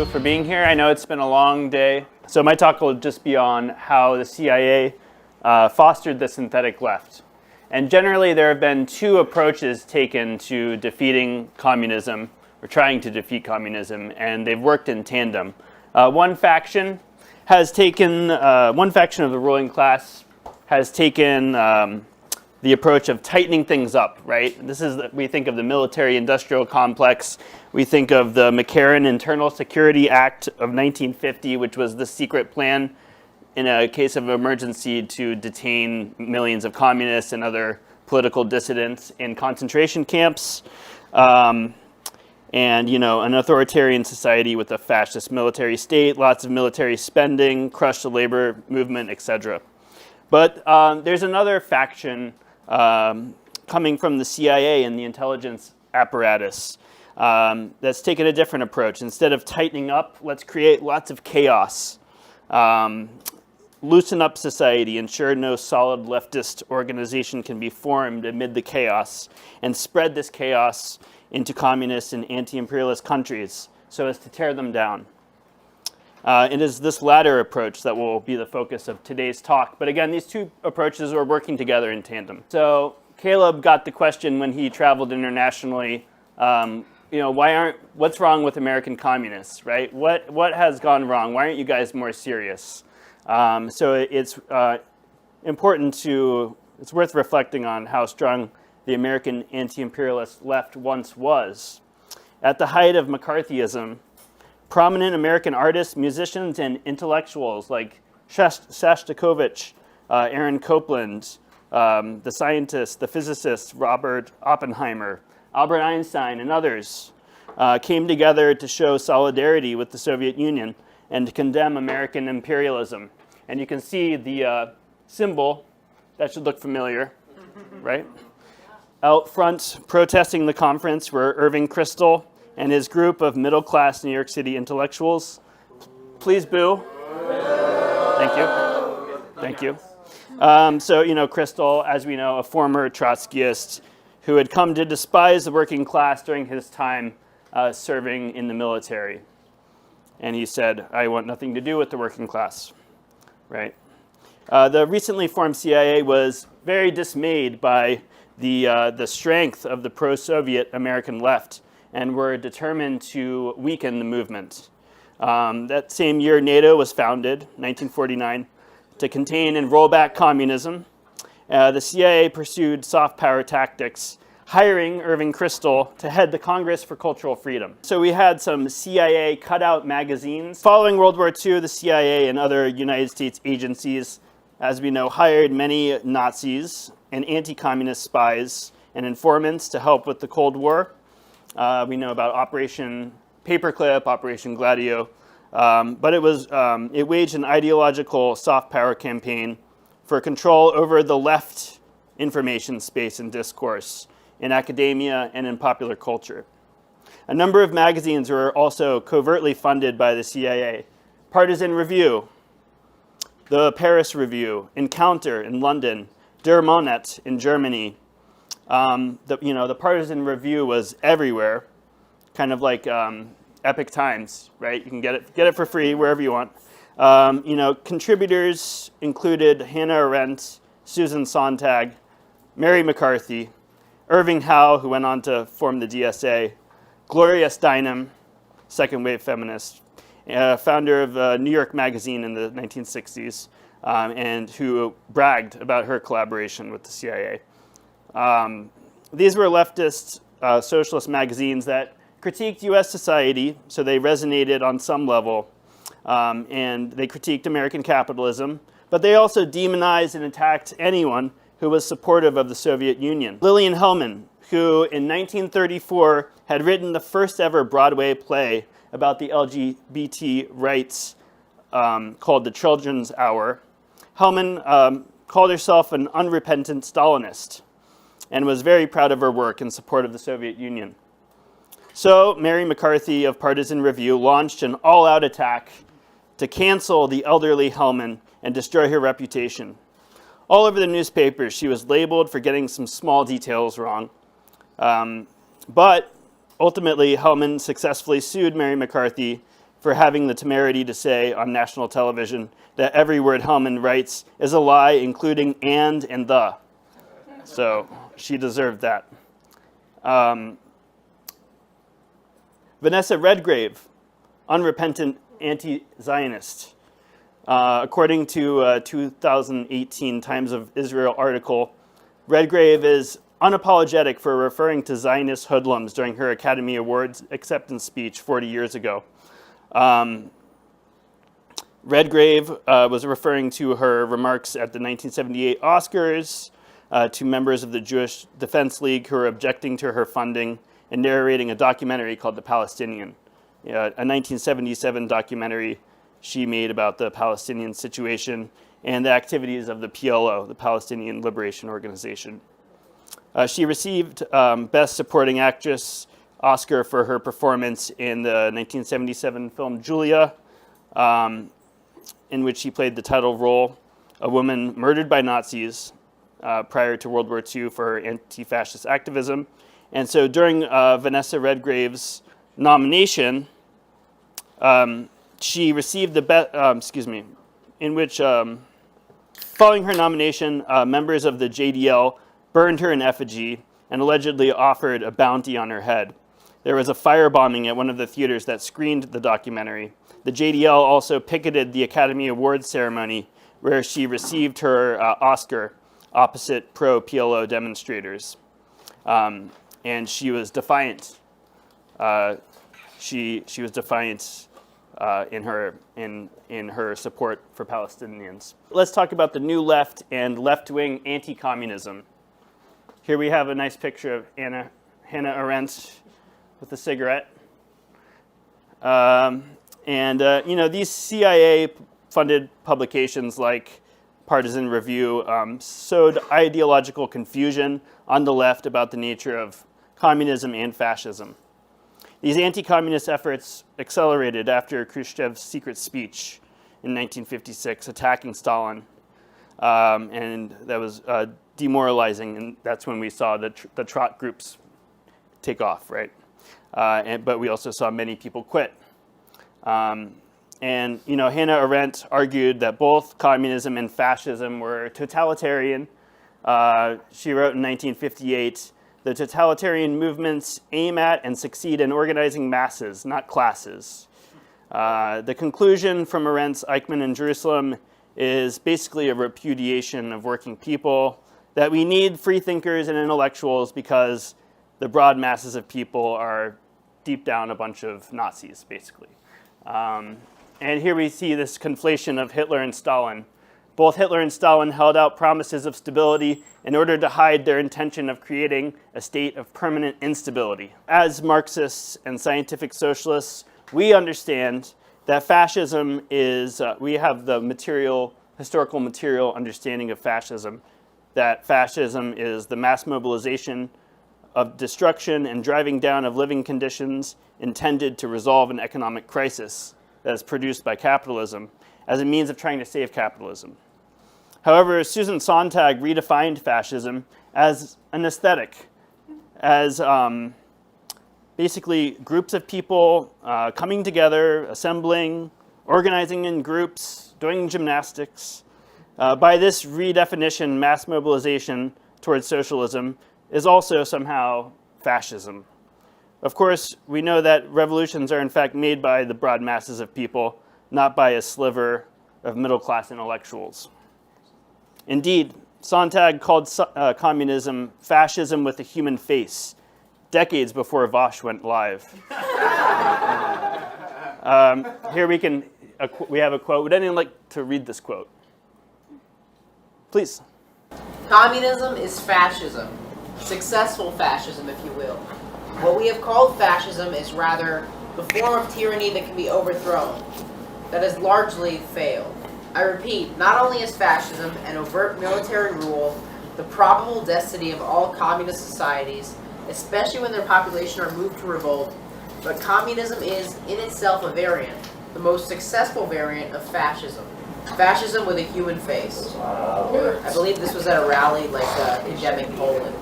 you for being here. I know it's been a long day. So my talk will just be on how the CIA fostered the synthetic left. And generally, there have been two approaches taken to defeating communism, or trying to defeat communism, and they've worked in tandem. One faction of the ruling class has taken the approach of tightening things up, right? We think of the military-industrial complex. We think of the McCarran Internal Security Act of 1950, which was the secret plan in a case of emergency to detain millions of communists and other political dissidents in concentration camps. And, an authoritarian society with a fascist military state, lots of military spending, crush the labor movement, etc. But there's another faction coming from the CIA and the intelligence apparatus that's taken a different approach. Instead of tightening up, let's create lots of chaos. Loosen up society, ensure no solid leftist organization can be formed amid the chaos, and spread this chaos into communist and anti-imperialist countries so as to tear them down. It is this latter approach that will be the focus of today's talk. But again, these two approaches are working together in tandem. So Caleb got the question when he traveled internationally, what's wrong with American communists, right? What has gone wrong? Why aren't you guys more serious? So it's it's worth reflecting on how strong the American anti-imperialist left once was. At the height of McCarthyism, prominent American artists, musicians, and intellectuals like Shostakovich, Aaron Copland, the scientist, the physicist Robert Oppenheimer, Albert Einstein, and others came together to show solidarity with the Soviet Union and to condemn American imperialism. And you can see the symbol, that should look familiar, right? Out front protesting the conference were Irving Kristol and his group of middle-class New York City intellectuals. Please boo. Thank you. Thank you. Kristol, as we know, a former Trotskyist who had come to despise the working class during his time serving in the military. And he said, I want nothing to do with the working class, right? The recently formed CIA was very dismayed by the strength of the pro-Soviet American left and were determined to weaken the movement. That same year, NATO was founded, 1949, to contain and roll back communism. The CIA pursued soft power tactics, hiring Irving Kristol to head the Congress for Cultural Freedom. So we had some CIA cutout magazines. Following World War II, the CIA and other United States agencies, as we know, hired many Nazis and anti-communist spies and informants to help with the Cold War. We know about Operation Paperclip, Operation Gladio, but it waged an ideological soft power campaign for control over the left information space and discourse in academia and in popular culture. A number of magazines were also covertly funded by the CIA. Partisan Review, the Paris Review, Encounter in London, Der Monat in Germany. The Partisan Review was everywhere, kind of like Epic Times, right? You can get it for free wherever you want. Contributors included Hannah Arendt, Susan Sontag, Mary McCarthy, Irving Howe, who went on to form the DSA, Gloria Steinem, second wave feminist, founder of New York Magazine in the 1960s, and who bragged about her collaboration with the CIA. These were leftist socialist magazines that critiqued U.S. society, so they resonated on some level, and they critiqued American capitalism, but they also demonized and attacked anyone who was supportive of the Soviet Union. Lillian Hellman, who in 1934 had written the first ever Broadway play about the LGBT rights called The Children's Hour. Hellman called herself an unrepentant Stalinist and was very proud of her work in support of the Soviet Union. So Mary McCarthy of Partisan Review launched an all-out attack to cancel the elderly Hellman and destroy her reputation. All over the newspapers, she was labeled for getting some small details wrong. But ultimately, Hellman successfully sued Mary McCarthy for having the temerity to say on national television that every word Hellman writes is a lie, including and the. So she deserved that. Vanessa Redgrave, unrepentant anti-Zionist. According to a 2018 Times of Israel article, Redgrave is unapologetic for referring to Zionist hoodlums during her Academy Awards acceptance speech 40 years ago. Redgrave was referring to her remarks at the 1978 Oscars to members of the Jewish Defense League who were objecting to her funding and narrating a documentary called The Palestinian, a 1977 documentary she made about the Palestinian situation and the activities of the PLO, the Palestinian Liberation Organization. She received Best Supporting Actress Oscar for her performance in the 1977 film Julia, in which she played the title role, a woman murdered by Nazis prior to World War II for her anti-fascist activism. And so during Vanessa Redgrave's nomination, she received the in which, following her nomination, members of the JDL burned her in effigy and allegedly offered a bounty on her head. There was a firebombing at one of the theaters that screened the documentary. The JDL also picketed the Academy Awards ceremony where she received her Oscar opposite pro-PLO demonstrators. And she was defiant. She was defiant in her support for Palestinians. Let's talk about the New Left and left-wing anti-communism. Here we have a nice picture of Hannah Arendt with a cigarette. These CIA-funded publications like Partisan Review sowed ideological confusion on the left about the nature of communism and fascism. These anti-communist efforts accelerated after Khrushchev's secret speech in 1956 attacking Stalin, and that was demoralizing, and that's when we saw the trot groups take off, right? But we also saw many people quit. Hannah Arendt argued that both communism and fascism were totalitarian. She wrote in 1958, "The totalitarian movements aim at and succeed in organizing masses, not classes." The conclusion from Arendt's Eichmann in Jerusalem is basically a repudiation of working people, that we need free thinkers and intellectuals because the broad masses of people are deep down a bunch of Nazis, basically. And here we see this conflation of Hitler and Stalin. Both Hitler and Stalin held out promises of stability in order to hide their intention of creating a state of permanent instability. As Marxists and scientific socialists, we understand that fascism is, we have the historical material understanding of fascism, that fascism is the mass mobilization of destruction and driving down of living conditions intended to resolve an economic crisis that is produced by capitalism as a means of trying to save capitalism. However, Susan Sontag redefined fascism as an aesthetic, as basically groups of people coming together, assembling, organizing in groups, doing gymnastics. By this redefinition, mass mobilization towards socialism is also somehow fascism. Of course, we know that revolutions are in fact made by the broad masses of people, not by a sliver of middle-class intellectuals. Indeed, Sontag called communism fascism with a human face, decades before Vosh went live. Here we have a quote. Would anyone like to read this quote? Please. Communism is fascism, successful fascism, if you will. What we have called fascism is rather the form of tyranny that can be overthrown, that has largely failed. I repeat, not only is fascism an overt military rule, the probable destiny of all communist societies, especially when their population are moved to revolt, but communism is, in itself, a variant, the most successful variant of fascism. Fascism with a human face. I believe this was at a rally condemning Poland.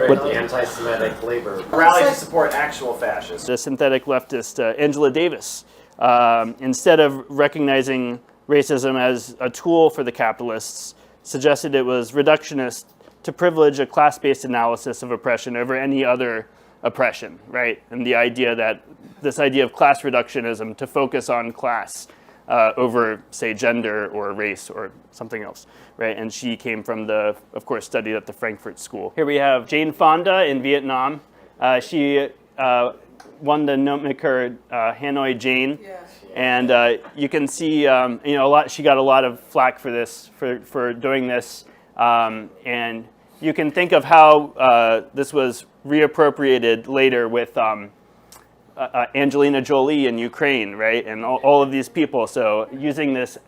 With the anti-Semitic labor. Rally to support actual fascists. The synthetic leftist Angela Davis instead of recognizing racism as a tool for the capitalists, suggested it was reductionist to privilege a class-based analysis of oppression over any other oppression, right? And the idea that this idea of class reductionism to focus on class over, say, gender or race or something else, right? And she came from the, of course, studied at the Frankfurt School. Here we have Jane Fonda in Vietnam. She won the Notemaker Hanoi Jane. Yeah. And you can see, she got a lot of flack for this, for doing this. And you can think of how this was reappropriated later with Angelina Jolie in Ukraine, right? And all of these people. So using this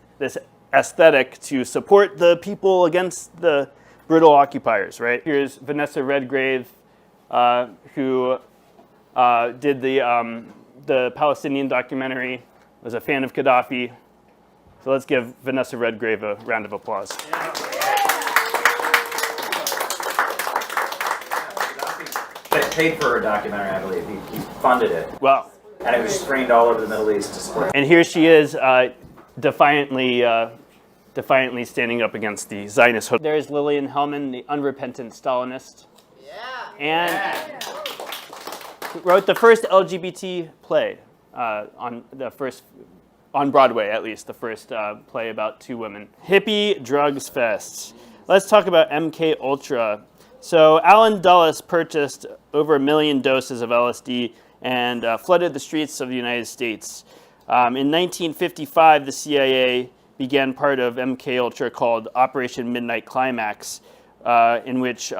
aesthetic to support the people against the brutal occupiers, right? Here's Vanessa Redgrave, who did the Palestinian documentary, was a fan of Gaddafi. So let's give Vanessa Redgrave a round of applause. Paid for her documentary, I believe. He funded it. Wow. And it was screened all over the Middle East to support. And here she is, defiantly standing up against the Zionist hook. There's Lillian Hellman, the unrepentant Stalinist. Yeah. And wrote the first LGBT play on Broadway, at least, the first play about two women. Hippie Drugs Fest. Let's talk about MK Ultra. So Alan Dulles purchased over 1 million doses of LSD and flooded the streets of the United States. In 1955, the CIA began part of MK Ultra called Operation Midnight Climax, in which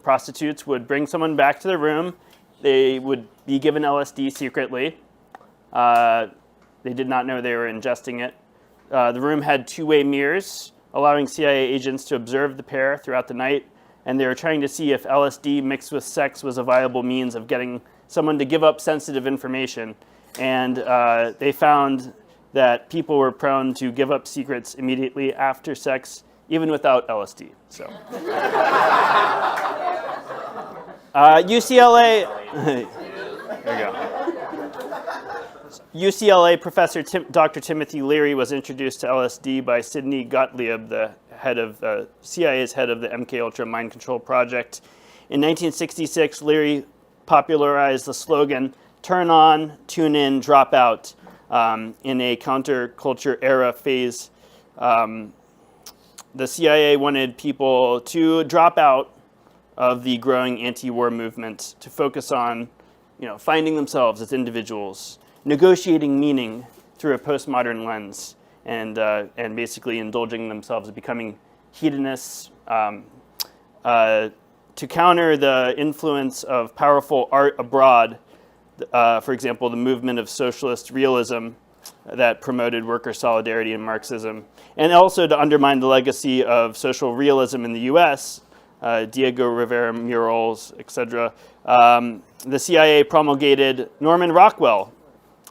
prostitutes would bring someone back to the room. They would be given LSD secretly. They did not know they were ingesting it. The room had two-way mirrors, allowing CIA agents to observe the pair throughout the night. And they were trying to see if LSD mixed with sex was a viable means of getting someone to give up sensitive information. And they found that people were prone to give up secrets immediately after sex, even without LSD. So, UCLA, there you go. UCLA professor Dr. Timothy Leary was introduced to LSD by Sidney Gottlieb, the head of CIA's head of the MKUltra mind control project. In 1966, Leary popularized the slogan, "Turn on, tune in, drop out," in a counterculture era phase. The CIA wanted people to drop out of the growing anti-war movement to focus on, finding themselves as individuals, negotiating meaning through a postmodern lens, and basically indulging themselves, becoming hedonists, to counter the influence of powerful art abroad. For example, the movement of socialist realism that promoted worker solidarity and Marxism, and also to undermine the legacy of social realism in the U.S., Diego Rivera murals, etc. The CIA promulgated Norman Rockwell.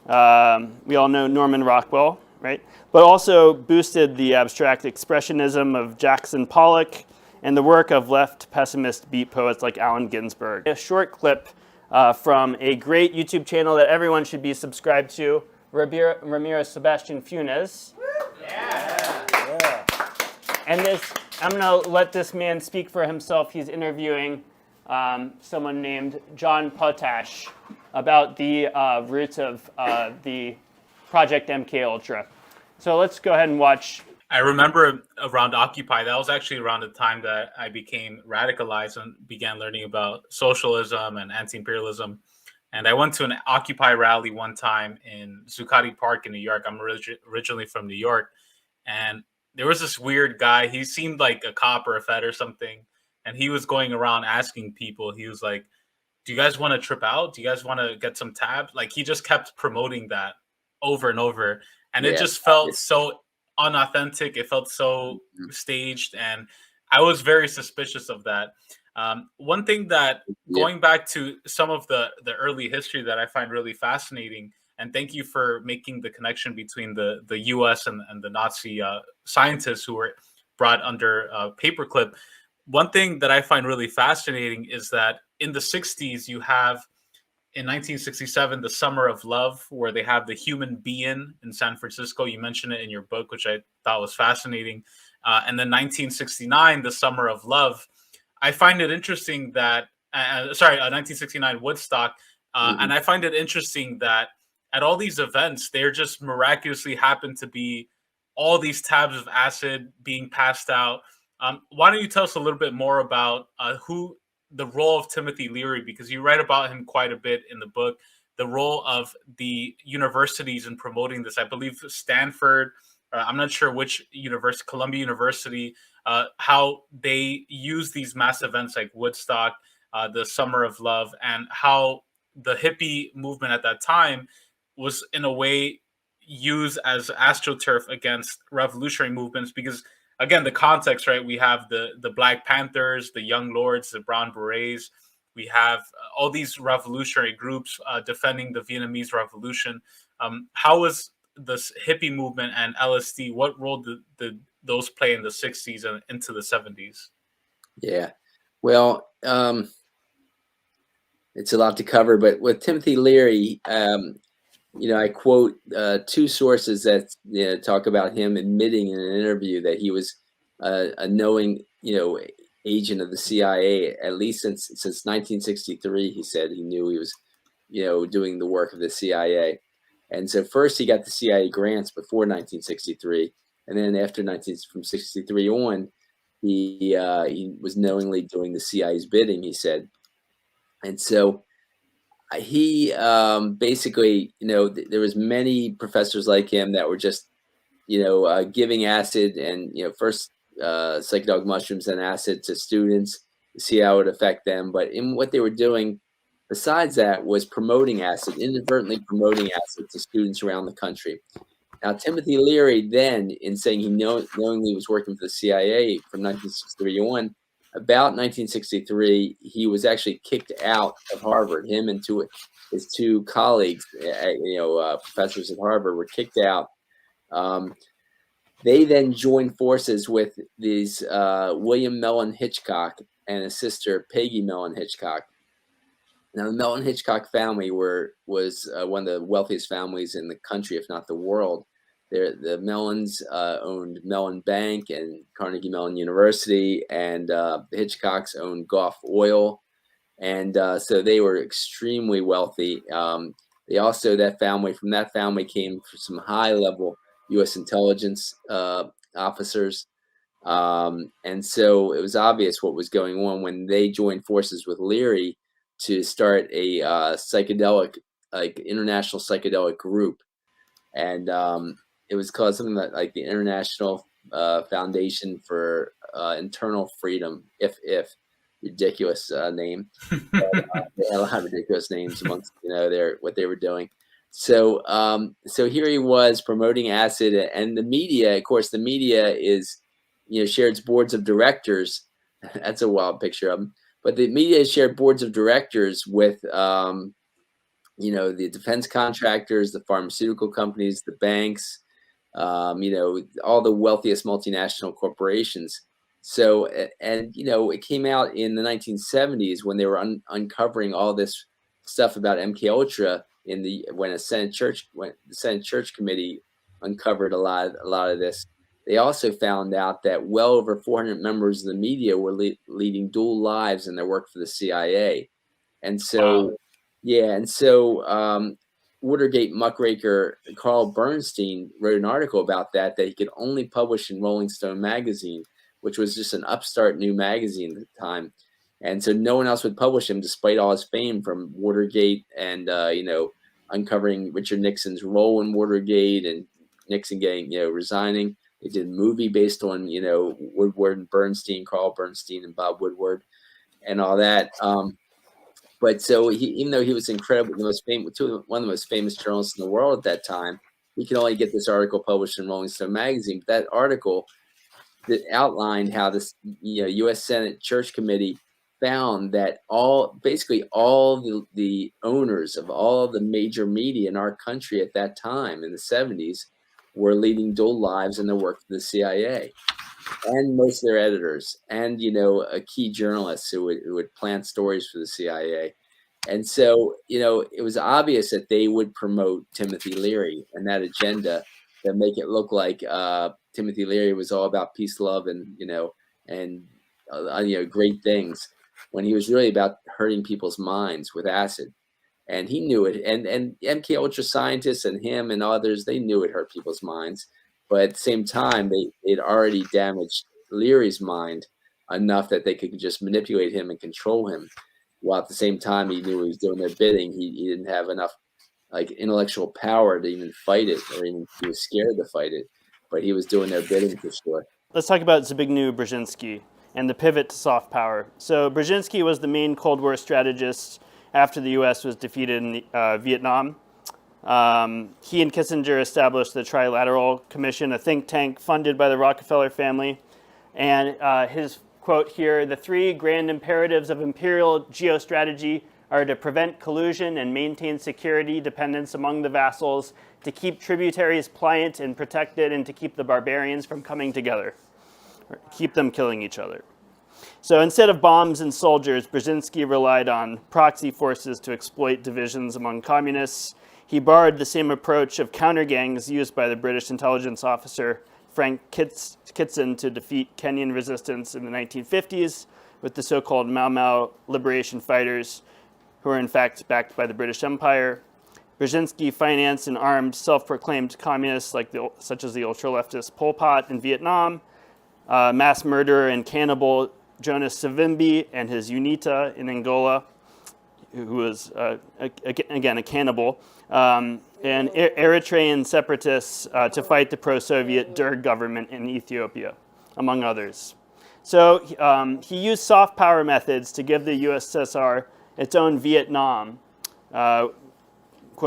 We all know Norman Rockwell, right? But also boosted the abstract expressionism of Jackson Pollock and the work of left pessimist beat poets like Allen Ginsberg. A short clip from a great YouTube channel that everyone should be subscribed to, Ramiro Sebastian Funes. Yeah. And I'm going to let this man speak for himself. He's interviewing someone named John Potash about the roots of the Project MKUltra. So let's go ahead and watch. I remember around Occupy, that was actually around the time that I became radicalized and began learning about socialism and anti-imperialism. And I went to an Occupy rally one time in Zuccotti Park in New York. I'm originally from New York. And there was this weird guy. He seemed like a cop or a Fed or something. And he was going around asking people, he was like, "Do you guys want to trip out? Do you guys want to get some tab?" Like, he just kept promoting that over and over. And it just felt so unauthentic. It felt so staged. And I was very suspicious of that. One thing that, going back to some of the early history that I find really fascinating, and thank you for making the connection between the U.S. and the Nazi scientists who were brought under paperclip. One thing that I find really fascinating is that in the 60s, you have in 1967, The Summer of Love, where they have the human being in San Francisco. You mentioned it in your book, which I thought was fascinating. And then 1969, The Summer of Love. I find it interesting that, 1969 Woodstock. And I find it interesting that at all these events, there just miraculously happen to be all these tabs of acid being passed out. Why don't you tell us a little bit more about the role of Timothy Leary, because you write about him quite a bit in the book, the role of the universities in promoting this. I believe Stanford, I'm not sure which university, Columbia University, how they use these mass events like Woodstock, the Summer of Love, and how the hippie movement at that time was in a way used as astroturf against revolutionary movements. Because again, the context, right? We have the Black Panthers, the Young Lords, the Brown Berets. We have all these revolutionary groups defending the Vietnamese Revolution. How was this hippie movement and LSD? What role did those play in the 60s and into the 70s? Yeah, well, it's a lot to cover, but with Timothy Leary, I quote two sources that talk about him admitting in an interview that he was a knowing, agent of the CIA, at least since 1963. He said he knew he was, doing the work of the CIA. And so first he got the CIA grants before 1963, and then from 63 on, he was knowingly doing the CIA's bidding, he said. And so he basically, there was many professors like him that were just, giving acid and, first psychedelic mushrooms and acid to students to see how it would affect them. But in what they were doing, besides that, was promoting acid, inadvertently promoting acid to students around the country. Now, Timothy Leary then, in saying he knowingly was working for the CIA from 1963 on, about 1963, he was actually kicked out of Harvard. Him and his two colleagues, professors at Harvard, were kicked out. They then joined forces with these William Mellon Hitchcock and his sister Peggy Mellon Hitchcock. Now, the Mellon Hitchcock family was one of the wealthiest families in the country, if not the world. The Mellons owned Mellon Bank and Carnegie Mellon University, and the Hitchcocks owned Gulf Oil, and so they were extremely wealthy. They also, from that family came some high-level U.S. intelligence officers, and so it was obvious what was going on when they joined forces with Leary to start a international psychedelic group, and it was called something like the International Foundation for Internal Freedom, if ridiculous name. But, they had a lot of ridiculous names amongst what they were doing. So here he was promoting acid, and the media, of course, is shared boards of directors. That's a wild picture of him. But the media shared boards of directors with the defense contractors, the pharmaceutical companies, the banks, all the wealthiest multinational corporations. So, and it came out in the 1970s when they were uncovering all this stuff about MK Ultra when the Senate Church Committee uncovered a lot of this. They also found out that well over 400 members of the media were leading dual lives in their work for the CIA, and so Watergate muckraker Carl Bernstein wrote an article about that he could only publish in Rolling Stone magazine, which was just an upstart new magazine at the time. And so no one else would publish him, despite all his fame from Watergate and, uncovering Richard Nixon's role in Watergate and Nixon getting, resigning. They did a movie based on, Woodward and Bernstein, Carl Bernstein and Bob Woodward and all that. But so even though he was incredible, one of the most famous journalists in the world at that time, he could only get this article published in Rolling Stone magazine. But that article that outlined how this, U.S. Senate Church Committee found that basically all the owners of all the major media in our country at that time in the 70s were leading dual lives in their work for the CIA, and most of their editors, and key journalists who would plant stories for the CIA. And so, it was obvious that they would promote Timothy Leary and that agenda to make it look like Timothy Leary was all about peace, love, and great things, when he was really about hurting people's minds with acid. And he knew it. And MK Ultra scientists and him and others, they knew it hurt people's minds. But at the same time, they'd already damaged Leary's mind enough that they could just manipulate him and control him. While at the same time, he knew he was doing their bidding. He didn't have enough intellectual power to even fight it, or even he was scared to fight it. But he was doing their bidding for sure. Let's talk about Zbigniew Brzezinski and the pivot to soft power. So Brzezinski was the main Cold War strategist after the U.S. was defeated in Vietnam. He and Kissinger established the Trilateral Commission, a think tank funded by the Rockefeller family. And his quote here, "The three grand imperatives of imperial geostrategy are to prevent collusion and maintain security dependence among the vassals, to keep tributaries pliant and protected, and to keep the barbarians from coming together, or keep them killing each other." So instead of bombs and soldiers, Brzezinski relied on proxy forces to exploit divisions among communists. He borrowed the same approach of counter gangs used by the British intelligence officer Frank Kitson to defeat Kenyan resistance in the 1950s with the so-called Mau Mau liberation fighters, who were in fact backed by the British Empire. Brzezinski financed and armed self-proclaimed communists such as the ultra-leftist Pol Pot in Vietnam, mass murderer and cannibal Jonas Savimbi and his UNITA in Angola, who was, again, a cannibal, and Eritrean separatists to fight the pro-Soviet Derg government in Ethiopia, among others. So he used soft power methods to give the USSR its own Vietnam, quote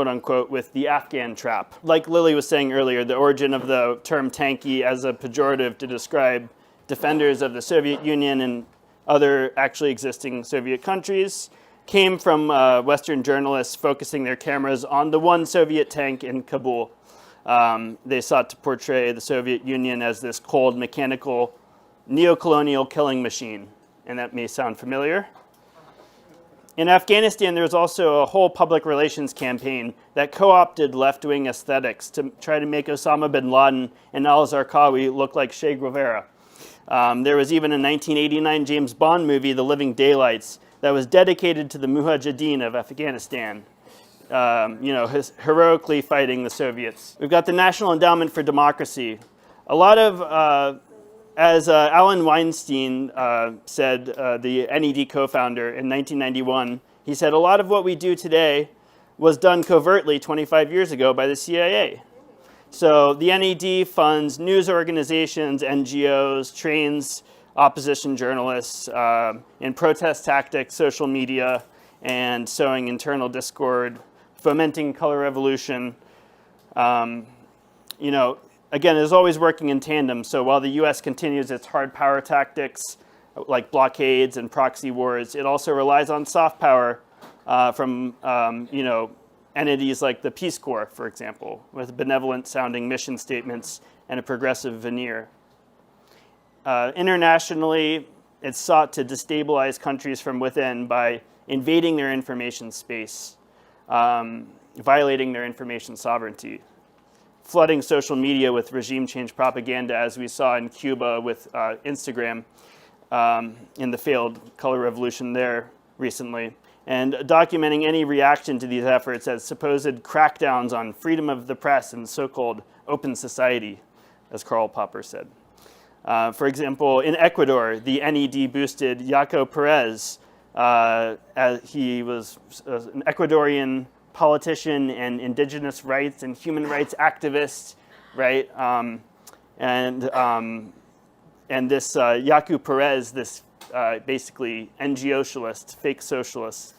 unquote, with the Afghan trap. Like Lily was saying earlier, the origin of the term tanky as a pejorative to describe defenders of the Soviet Union and other actually existing Soviet countries came from Western journalists focusing their cameras on the one Soviet tank in Kabul. They sought to portray the Soviet Union as this cold, mechanical, neo-colonial killing machine, and that may sound familiar. In Afghanistan, there was also a whole public relations campaign that co-opted left-wing aesthetics to try to make Osama bin Laden and al-Zarqawi look like Che Guevara. There was even a 1989 James Bond movie, The Living Daylights, that was dedicated to the Mujahideen of Afghanistan, heroically fighting the Soviets. We've got the National Endowment for Democracy. A lot of, as Alan Weinstein said, the NED co-founder in 1991, he said, a lot of what we do today was done covertly 25 years ago by the CIA. So the NED funds news organizations, NGOs, trains opposition journalists in protest tactics, social media, and sowing internal discord, fomenting color revolution. Again, it is always working in tandem. So while the U.S. continues its hard power tactics, like blockades and proxy wars, it also relies on soft power from entities like the Peace Corps, for example, with benevolent-sounding mission statements and a progressive veneer. Internationally, it's sought to destabilize countries from within by invading their information space, violating their information sovereignty, flooding social media with regime change propaganda, as we saw in Cuba with Instagram in the failed color revolution there recently, and documenting any reaction to these efforts as supposed crackdowns on freedom of the press and so-called open society, as Karl Popper said. For example, in Ecuador, the NED boosted Jaco Perez. As he was an Ecuadorian politician and indigenous rights and human rights activist, right? And this Jaco Perez, this basically NGO-socialist, fake socialist,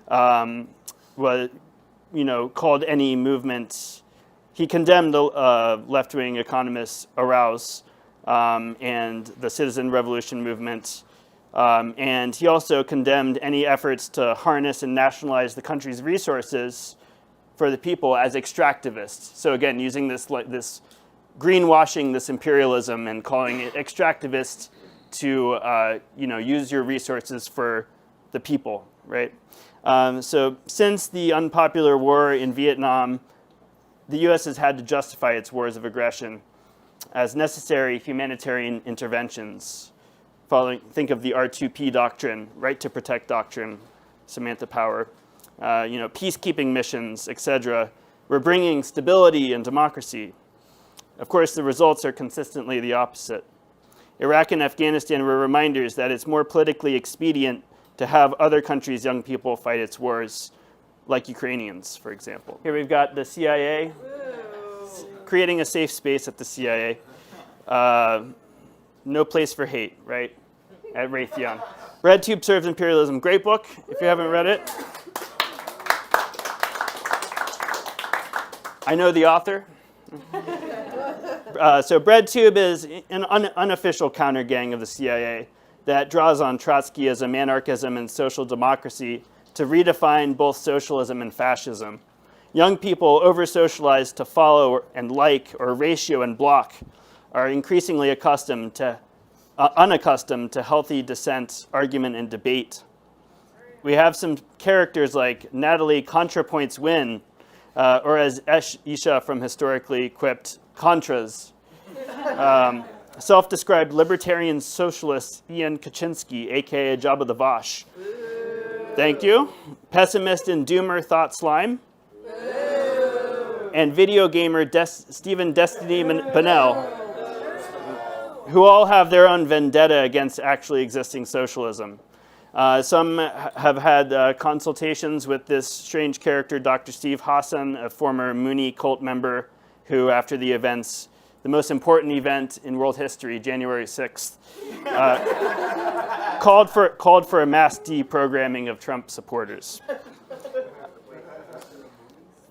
was, called any movement. He condemned the left-wing economist Arouse and the citizen revolution movement. And he also condemned any efforts to harness and nationalize the country's resources for the people as extractivists. So again, using this greenwashing this imperialism and calling it extractivist to use your resources for the people, right? So since the unpopular war in Vietnam, the U.S. has had to justify its wars of aggression as necessary humanitarian interventions. Think of the R2P doctrine, right to protect doctrine, Samantha Power, peacekeeping missions, etc. We're bringing stability and democracy. Of course, the results are consistently the opposite. Iraq and Afghanistan were reminders that it's more politically expedient to have other countries' young people fight its wars, like Ukrainians, for example. Here we've got the CIA, creating a safe space at the CIA. No Place for Hate, right? At Raytheon. BreadTube Serves Imperialism, great book, if you haven't read it. I know the author. So BreadTube is an unofficial counter gang of the CIA that draws on Trotskyism, anarchism, and social democracy to redefine both socialism and fascism. Young people, over-socialized to follow and like or ratio and block, are increasingly unaccustomed to healthy dissent, argument, and debate. We have some characters like Natalie ContraPoints Win, or as Isha from Historically quipped, Contras. Self-described libertarian socialist Ian Kaczynski, aka Jabba the Vosh. Thank you. Pessimist and doomer Thought Slime. And video gamer Stephen Destiny Bonnell, who all have their own vendetta against actually existing socialism. Some have had consultations with this strange character, Dr. Steve Hassan, a former Mooney cult member, who after the events, the most important event in world history, January 6th, called for a mass deprogramming of Trump supporters.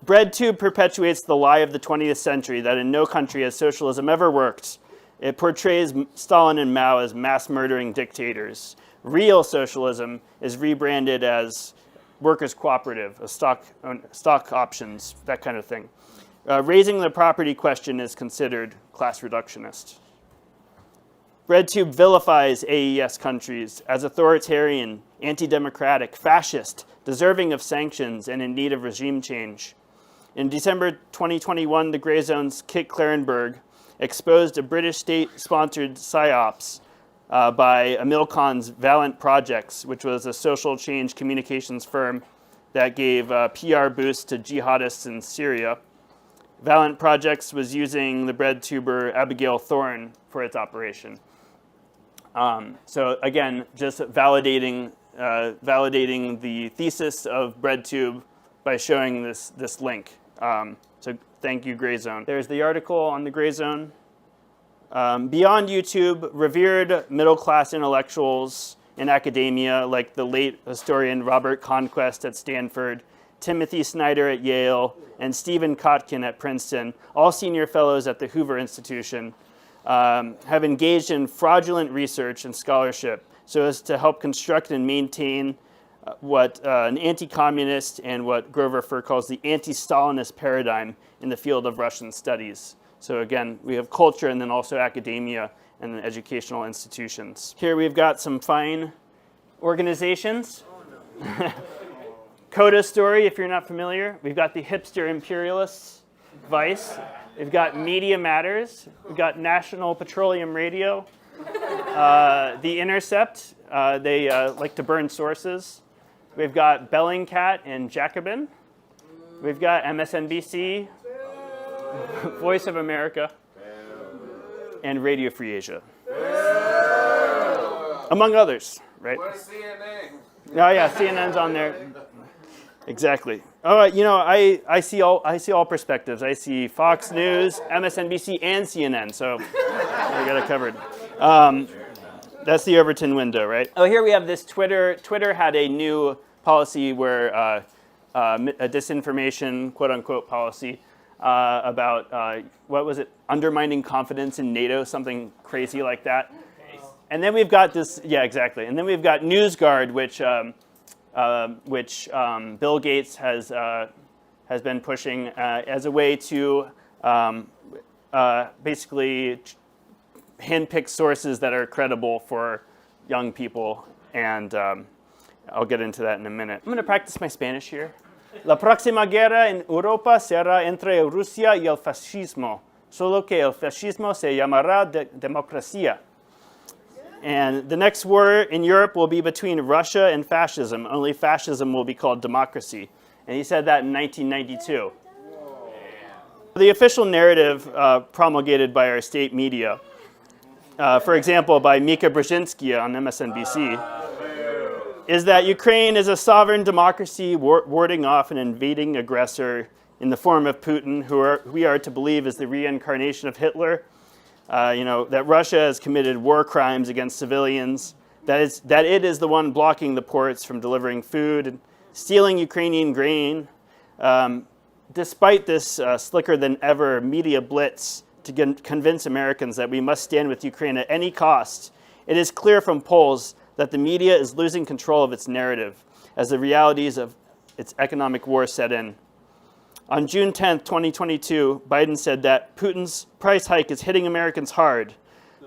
BreadTube perpetuates the lie of the 20th century that in no country has socialism ever worked. It portrays Stalin and Mao as mass-murdering dictators. Real socialism is rebranded as workers' cooperative, stock options, that kind of thing. Raising the property question is considered class reductionist. BreadTube vilifies AES countries as authoritarian, anti-democratic, fascist, deserving of sanctions, and in need of regime change. In December 2021, the Grey Zone's Kit Clarenberg exposed a British state-sponsored PSYOPs by Emil Khan's Valiant Projects, which was a social change communications firm that gave PR boosts to jihadists in Syria. Valiant Projects was using the BreadTuber Abigail Thorne for its operation. So again, just validating the thesis of BreadTube by showing this link. So thank you, Grey Zone. There's the article on the Grey Zone. Beyond YouTube, revered middle-class intellectuals in academia, like the late historian Robert Conquest at Stanford, Timothy Snyder at Yale, and Stephen Kotkin at Princeton, all senior fellows at the Hoover Institution, have engaged in fraudulent research and scholarship so as to help construct and maintain what an anti-communist and what Grover Furr calls the anti-Stalinist paradigm in the field of Russian studies. So again, we have culture and then also academia and then educational institutions. Here we've got some fine organizations. Coda Story, if you're not familiar. We've got the Hipster Imperialists, Vice. We've got Media Matters. We've got National Petroleum Radio. The Intercept, they like to burn sources. We've got Bellingcat and Jacobin. We've got MSNBC, Voice of America, and Radio Free Asia. Among others, right? Where's CNN? Oh yeah, CNN's on there. Exactly. Oh, I see all perspectives. I see Fox News, MSNBC, and CNN. So I got it covered. That's the Overton window, right? Oh, here we have this Twitter. Twitter had a new policy where a disinformation, quote unquote, policy about what was it? Undermining confidence in NATO, something crazy like that. And then we've got this, yeah, exactly. And then we've got NewsGuard, which Bill Gates has been pushing as a way to basically handpick sources that are credible for young people and I'll get into that in a minute. I'm going to practice my Spanish here. La próxima guerra en Europa será entre Rusia y el fascismo, solo que el fascismo se llamará democracia. And the next war in Europe will be between Russia and fascism, only fascism will be called democracy. And he said that in 1992. The official narrative promulgated by our state media, for example, by Mika Brzezinski on MSNBC, is that Ukraine is a sovereign democracy warding off an invading aggressor in the form of Putin, who we are to believe is the reincarnation of Hitler. That Russia has committed war crimes against civilians, that it is the one blocking the ports from delivering food, and stealing Ukrainian grain. Despite this slicker-than-ever media blitz to convince Americans that we must stand with Ukraine at any cost, it is clear from polls that the media is losing control of its narrative as the realities of its economic war set in. On June 10th, 2022, Biden said that Putin's price hike is hitting Americans hard,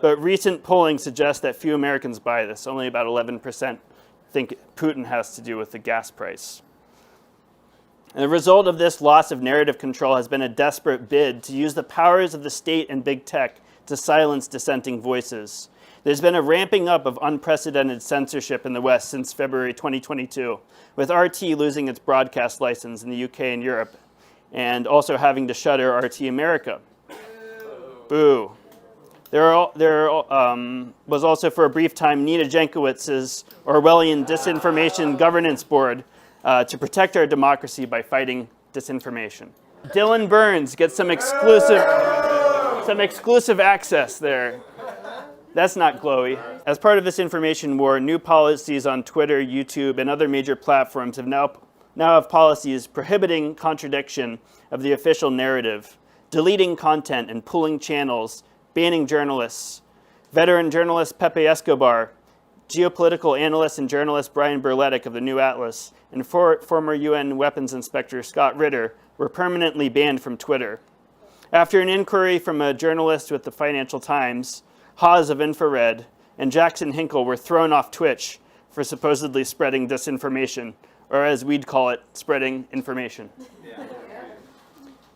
but recent polling suggests that few Americans buy this. Only about 11% think Putin has to do with the gas price. And the result of this loss of narrative control has been a desperate bid to use the powers of the state and big tech to silence dissenting voices. There's been a ramping up of unprecedented censorship in the West since February 2022, with RT losing its broadcast license in the UK and Europe, and also having to shutter RT America. Boo. There was also for a brief time Nina Jankowicz's Orwellian Disinformation Governance Board to protect our democracy by fighting disinformation. Dylan Burns gets some exclusive access there. That's not glowy. As part of this information war, new policies on Twitter, YouTube, and other major platforms now have policies prohibiting contradiction of the official narrative, deleting content and pulling channels, banning journalists. Veteran journalist Pepe Escobar, geopolitical analyst and journalist Brian Berletic of the New Atlas, and former UN weapons inspector Scott Ritter were permanently banned from Twitter. After an inquiry from a journalist with the Financial Times, Haas of Infrared, and Jackson Hinkle were thrown off Twitch for supposedly spreading disinformation, or as we'd call it, spreading information. Yeah.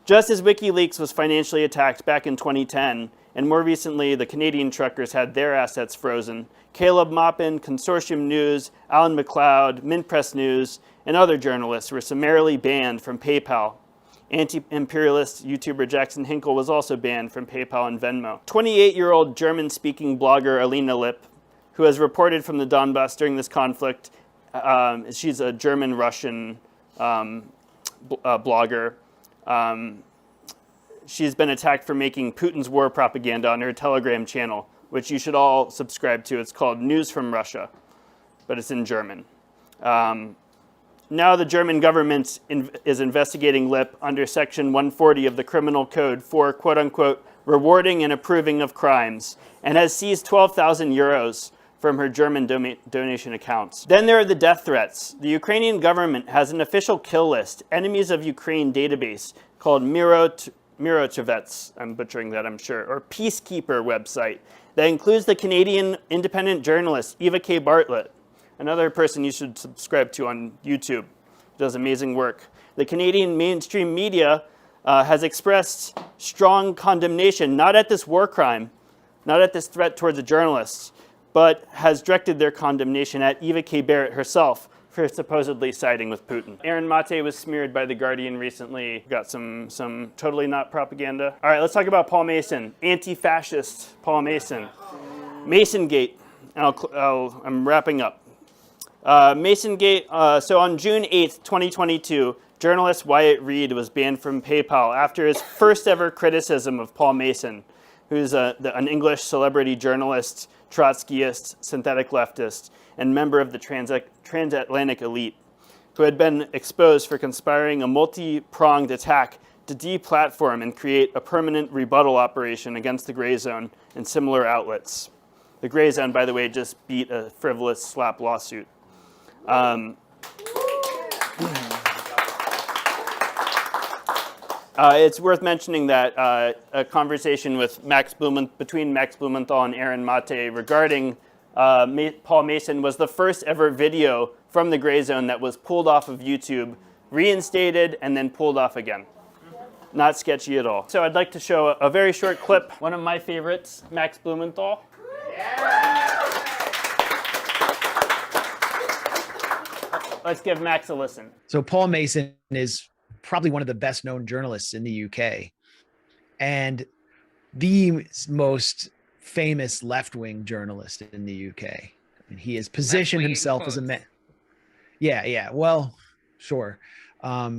Just as WikiLeaks was financially attacked back in 2010, and more recently the Canadian truckers had their assets frozen, Caleb Maupin, Consortium News, Alan McLeod, Mint Press News, and other journalists were summarily banned from PayPal. Anti-imperialist YouTuber Jackson Hinkle was also banned from PayPal and Venmo. 28-year-old German-speaking blogger Alina Lipp, who has reported from the Donbass during this conflict, she's a German-Russian blogger. She's been attacked for making Putin's war propaganda on her Telegram channel, which you should all subscribe to. It's called News from Russia, but it's in German. Now the German government is investigating Lipp under Section 140 of the Criminal Code for, quote-unquote, rewarding and approving of crimes, and has seized 12,000 euros from her German donation accounts. Then there are the death threats. The Ukrainian government has an official kill list, Enemies of Ukraine database, called Mirochevets, I'm butchering that, I'm sure, or Peacekeeper website, that includes the Canadian independent journalist Eva K. Bartlett, another person you should subscribe to on YouTube, who does amazing work. The Canadian mainstream media has expressed strong condemnation, not at this war crime, not at this threat towards the journalists, but has directed their condemnation at Eva K. Barrett herself for supposedly siding with Putin. Aaron Mate was smeared by The Guardian recently. Got some totally not propaganda. All right, let's talk about Paul Mason, anti-fascist Paul Mason. Masongate, and I'm wrapping up. Masongate, so on June 8th, 2022, journalist Wyatt Reed was banned from PayPal after his first ever criticism of Paul Mason, who's an English celebrity journalist, Trotskyist, synthetic leftist, and member of the transatlantic elite, who had been exposed for conspiring a multi-pronged attack to deplatform and create a permanent rebuttal operation against the Gray Zone and similar outlets. The Gray Zone, by the way, just beat a frivolous slap lawsuit. It's worth mentioning that a conversation with between Max Blumenthal and Aaron Mate regarding Paul Mason was the first ever video from the Gray Zone that was pulled off of YouTube, reinstated, and then pulled off again. Not sketchy at all. So I'd like to show a very short clip. One of my favorites, Max Blumenthal. Let's give Max a listen. So Paul Mason is probably one of the best known journalists in the UK and the most famous left-wing journalist in the UK. I mean, he has positioned himself as a man. Yeah. Well, sure.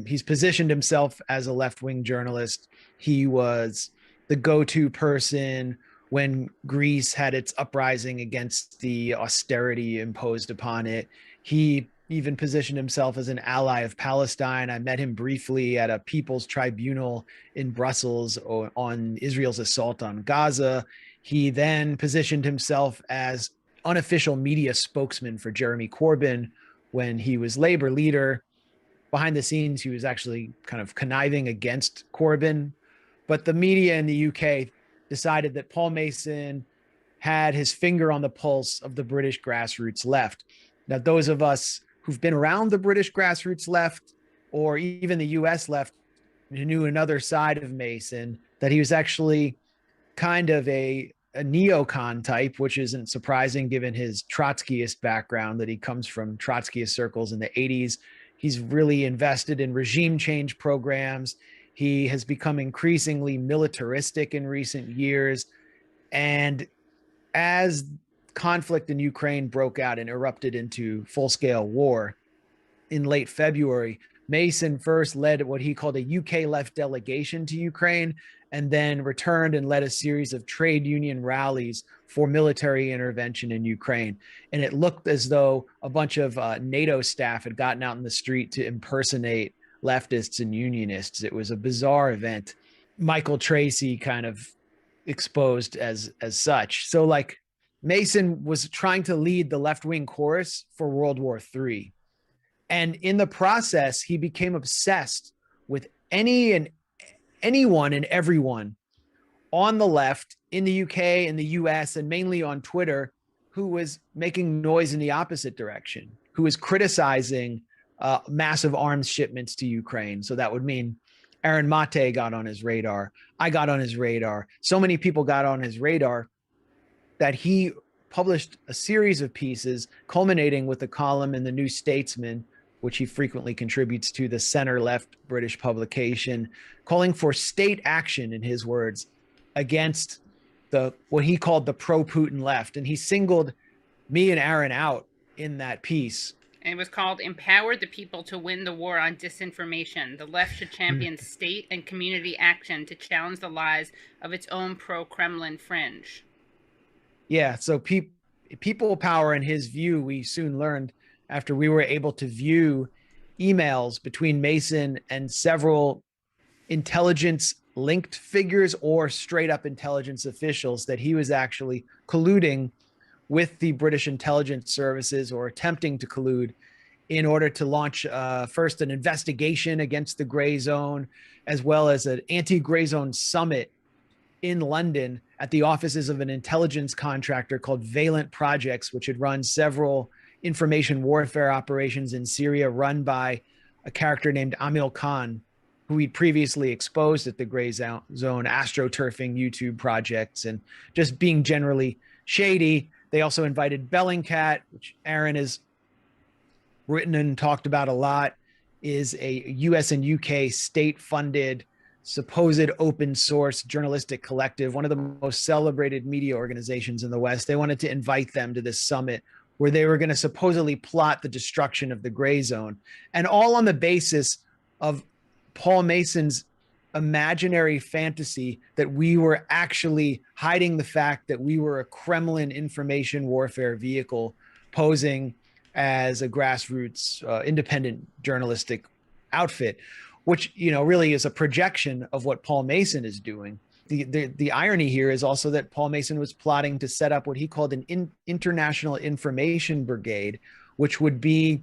He's positioned himself as a left-wing journalist. He was the go-to person when Greece had its uprising against the austerity imposed upon it. He even positioned himself as an ally of Palestine. I met him briefly at a People's Tribunal in Brussels on Israel's assault on Gaza. He then positioned himself as unofficial media spokesman for Jeremy Corbyn when he was Labour leader. Behind the scenes, he was actually kind of conniving against Corbyn. But the media in the UK decided that Paul Mason had his finger on the pulse of the British grassroots left. Now, those of us who've been around the British grassroots left, or even the US left, knew another side of Mason, that he was actually kind of a neocon type, which isn't surprising given his Trotskyist background, that he comes from Trotskyist circles in the 80s. He's really invested in regime change programs. He has become increasingly militaristic in recent years. And as conflict in Ukraine broke out and erupted into full-scale war in late February, Mason first led what he called a UK left delegation to Ukraine, and then returned and led a series of trade union rallies for military intervention in Ukraine. And it looked as though a bunch of NATO staff had gotten out in the street to impersonate leftists and unionists. It was a bizarre event. Michael Tracy kind of exposed as such. So like Mason was trying to lead the left-wing chorus for World War III. And in the process, he became obsessed with anyone and everyone on the left in the UK and the US, and mainly on Twitter, who was making noise in the opposite direction, who was criticizing massive arms shipments to Ukraine. So that would mean Aaron Mate got on his radar. I got on his radar. So many people got on his radar that he published a series of pieces culminating with a column in the New Statesman, which he frequently contributes to, the center-left British publication, calling for state action, in his words, against what he called the pro-Putin left. And he singled me and Aaron out in that piece. And it was called Empower the People to Win the War on Disinformation. The left should champion state and community action to challenge the lies of its own pro-Kremlin fringe. Yeah, so people power, in his view, we soon learned after we were able to view emails between Mason and several intelligence-linked figures or straight-up intelligence officials, that he was actually colluding with the British intelligence services, or attempting to collude, in order to launch first an investigation against the Gray Zone, as well as an anti-Gray Zone summit in London at the offices of an intelligence contractor called Valent Projects, which had run several information warfare operations in Syria, run by a character named Amil Khan, who he'd previously exposed at the Gray Zone astroturfing YouTube projects, and just being generally shady. They also invited Bellingcat, which Aaron has written and talked about a lot, is a US and UK state-funded, supposed open source journalistic collective, one of the most celebrated media organizations in the West. They wanted to invite them to this summit where they were going to supposedly plot the destruction of the Gray Zone, and all on the basis of Paul Mason's imaginary fantasy that we were actually hiding the fact that we were a Kremlin information warfare vehicle posing as a grassroots independent journalistic outfit, which, you know, really is a projection of what Paul Mason is doing. The irony here is also that Paul Mason was plotting to set up what he called an international information brigade, which would be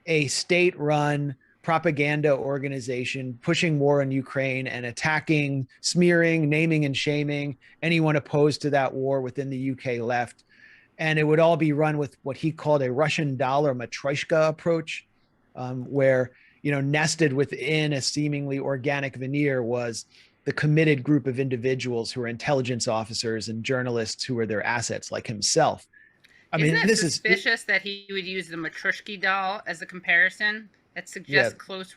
a state-run propaganda organization pushing war in Ukraine and attacking, smearing, naming and shaming anyone opposed to that war within the UK left. And it would all be run with what he called a Russian dollar matryoshka approach, where, nested within a seemingly organic veneer was the committed group of individuals who are intelligence officers and journalists who are their assets, like himself. Isn't it suspicious that he would use the Matryoshka doll as a comparison? That suggests close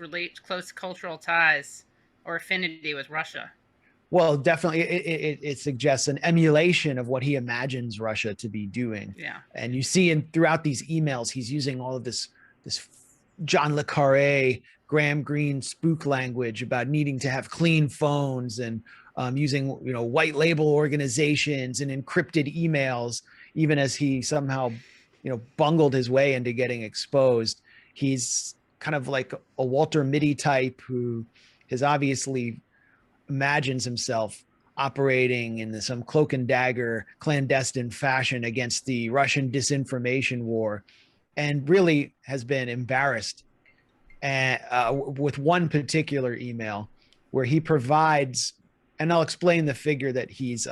cultural ties or affinity with Russia. Well, definitely, it suggests an emulation of what he imagines Russia to be doing. Yeah. And you see throughout these emails, he's using all of this John le Carré, Graham Greene spook language about needing to have clean phones and using white label organizations and encrypted emails. Even as he somehow bungled his way into getting exposed, he's kind of like a Walter Mitty type who has obviously imagines himself operating in some cloak and dagger clandestine fashion against the Russian disinformation war, and really has been embarrassed with one particular email where he provides, and I'll explain the figure that he's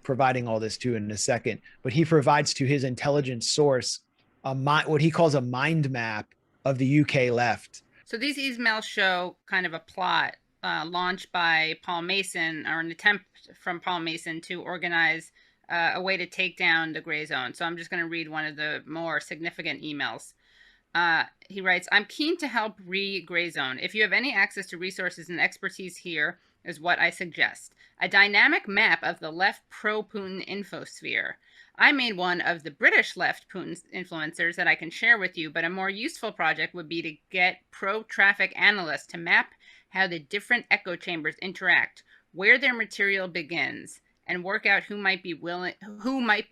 providing all this to in a second, but he provides to his intelligence source what he calls a mind map of the UK left. So these emails show kind of a plot launched by Paul Mason, or an attempt from Paul Mason to organize a way to take down the gray zone. So I'm just going to read one of the more significant emails. He writes, "I'm keen to help re-gray zone. If you have any access to resources and expertise, here is what I suggest. A dynamic map of the left pro-Putin infosphere. I made one of the British left Putin influencers that I can share with you, but a more useful project would be to get pro-traffic analysts to map how the different echo chambers interact, where their material begins, and work out who might be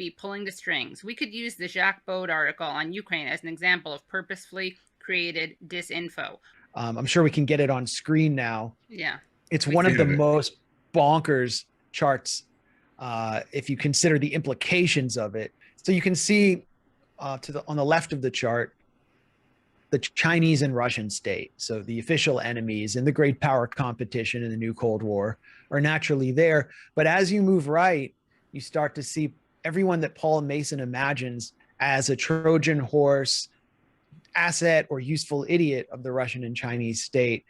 pulling the strings. We could use the Jacques Bode article on Ukraine as an example of purposefully created disinfo." I'm sure we can get it on screen now. Yeah. It's one of the most bonkers charts if you consider the implications of it. So you can see on the left of the chart, the Chinese and Russian state. So the official enemies in the great power competition in the new Cold War are naturally there. But as you move right, you start to see everyone that Paul Mason imagines as a Trojan horse, asset, or useful idiot of the Russian and Chinese state,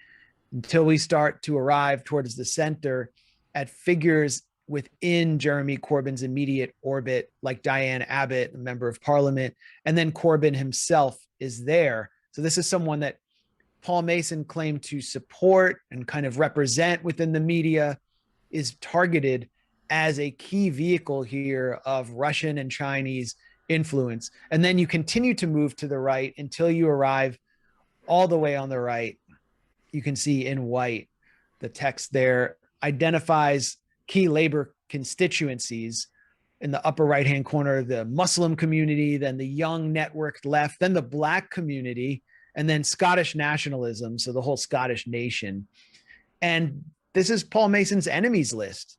until we start to arrive towards the center at figures within Jeremy Corbyn's immediate orbit, like Diane Abbott, a member of parliament, and then Corbyn himself is there. So this is someone that Paul Mason claimed to support and kind of represent within the media, is targeted as a key vehicle here of Russian and Chinese influence. And then you continue to move to the right until you arrive all the way on the right. You can see in white, the text there identifies key labor constituencies. In the upper right-hand corner, the Muslim community, then the young networked left, then the Black community, and then Scottish nationalism, so the whole Scottish nation. And this is Paul Mason's enemies list.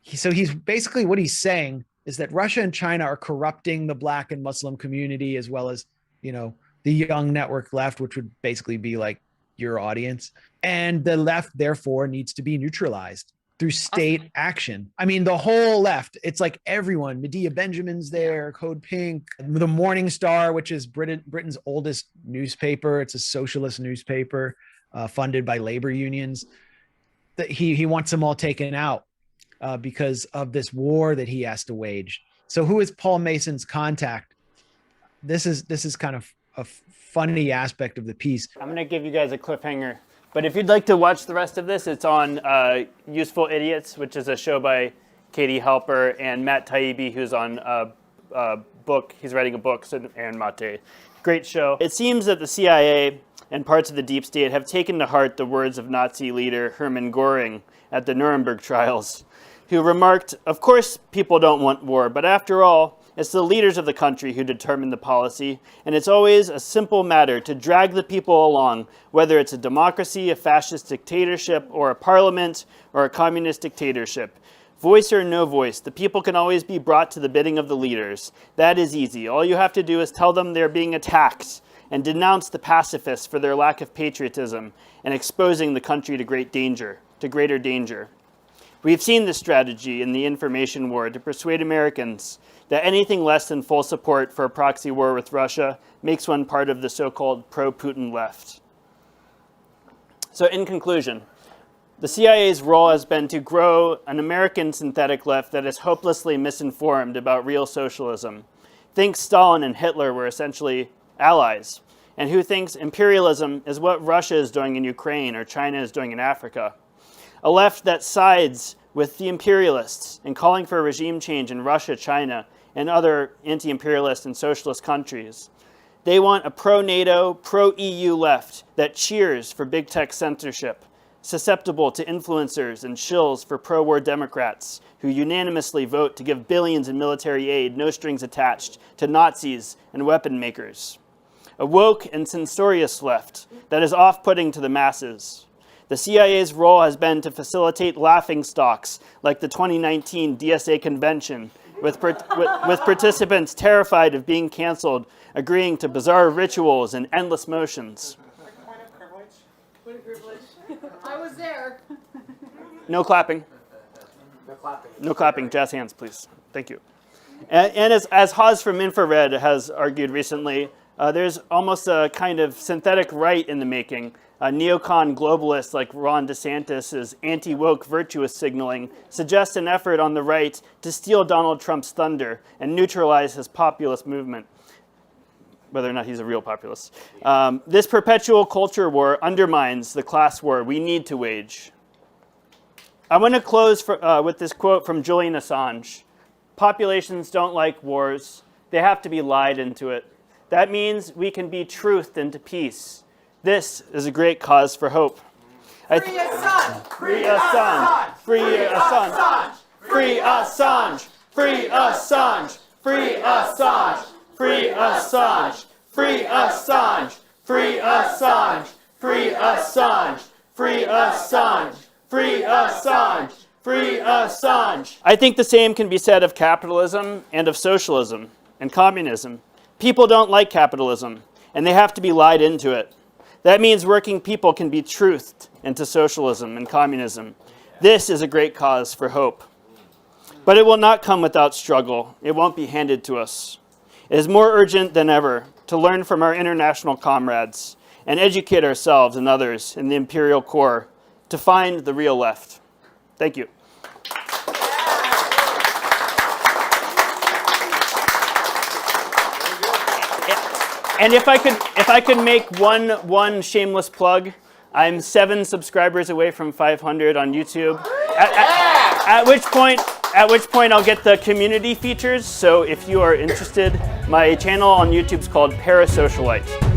So he's basically, what he's saying is that Russia and China are corrupting the Black and Muslim community, as well as, the young network left, which would basically be like your audience. And the left, therefore, needs to be neutralized through state action. I mean, the whole left, it's like everyone. Medea Benjamin's there, Code Pink, the Morning Star, which is Britain's oldest newspaper. It's a socialist newspaper funded by labor unions. That he wants them all taken out because of this war that he has to wage. So who is Paul Mason's contact? This is kind of a funny aspect of the piece. I'm going to give you guys a cliffhanger. But if you'd like to watch the rest of this, it's on Useful Idiots, which is a show by Katie Halper and Matt Taibbi, who's on a book. He's writing a book, and Mate. Great show. It seems that the CIA and parts of the deep state have taken to heart the words of Nazi leader Hermann Göring at the Nuremberg trials, who remarked, "Of course people don't want war, but after all, it's the leaders of the country who determine the policy, and it's always a simple matter to drag the people along, whether it's a democracy, a fascist dictatorship, or a parliament, or a communist dictatorship. Voice or no voice, the people can always be brought to the bidding of the leaders. That is easy. All you have to do is tell them they're being attacked, and denounce the pacifists for their lack of patriotism, and exposing the country to greater danger. We've seen this strategy in the information war to persuade Americans that anything less than full support for a proxy war with Russia makes one part of the so-called pro-Putin left. So in conclusion, the CIA's role has been to grow an American synthetic left that is hopelessly misinformed about real socialism, thinks Stalin and Hitler were essentially allies, and who thinks imperialism is what Russia is doing in Ukraine or China is doing in Africa. A left that sides with the imperialists in calling for a regime change in Russia, China, and other anti-imperialist and socialist countries. They want a pro-NATO, pro-EU left that cheers for big tech censorship, susceptible to influencers and shills for pro-war Democrats who unanimously vote to give billions in military aid, no strings attached, to Nazis and weapon makers. A woke and censorious left that is off-putting to the masses. The CIA's role has been to facilitate laughingstocks like the 2019 DSA convention, with participants terrified of being canceled, agreeing to bizarre rituals and endless motions. Point of privilege. I was there. No clapping. No clapping. No clapping. Jazz hands, please. Thank you. And as Haas from Infrared has argued recently, there's almost a kind of synthetic right in the making. Neocon globalists like Ron DeSantis' anti-woke virtuous signaling suggests an effort on the right to steal Donald Trump's thunder and neutralize his populist movement, whether or not he's a real populist. This perpetual culture war undermines the class war we need to wage. I want to close with this quote from Julian Assange. Populations don't like wars. They have to be lied into it. That means we can be truthed into peace. This is a great cause for hope. Free Assange! Free Assange! Free Assange! Free Assange! Free Assange! Free Assange! Free Assange! Free Assange! Free Assange! Free Assange! Free Assange! Free Assange! Free Assange! I think the same can be said of capitalism and of socialism and communism. People don't like capitalism, and they have to be lied into it. That means working people can be truthed into socialism and communism. This is a great cause for hope. But it will not come without struggle. It won't be handed to us. It is more urgent than ever to learn from our international comrades and educate ourselves and others in the imperial core to find the real left. Thank you. And if I could make one shameless plug, I'm 7 subscribers away from 500 on YouTube. At which point I'll get the community features. So if you are interested, my channel on YouTube is called Parasocialite.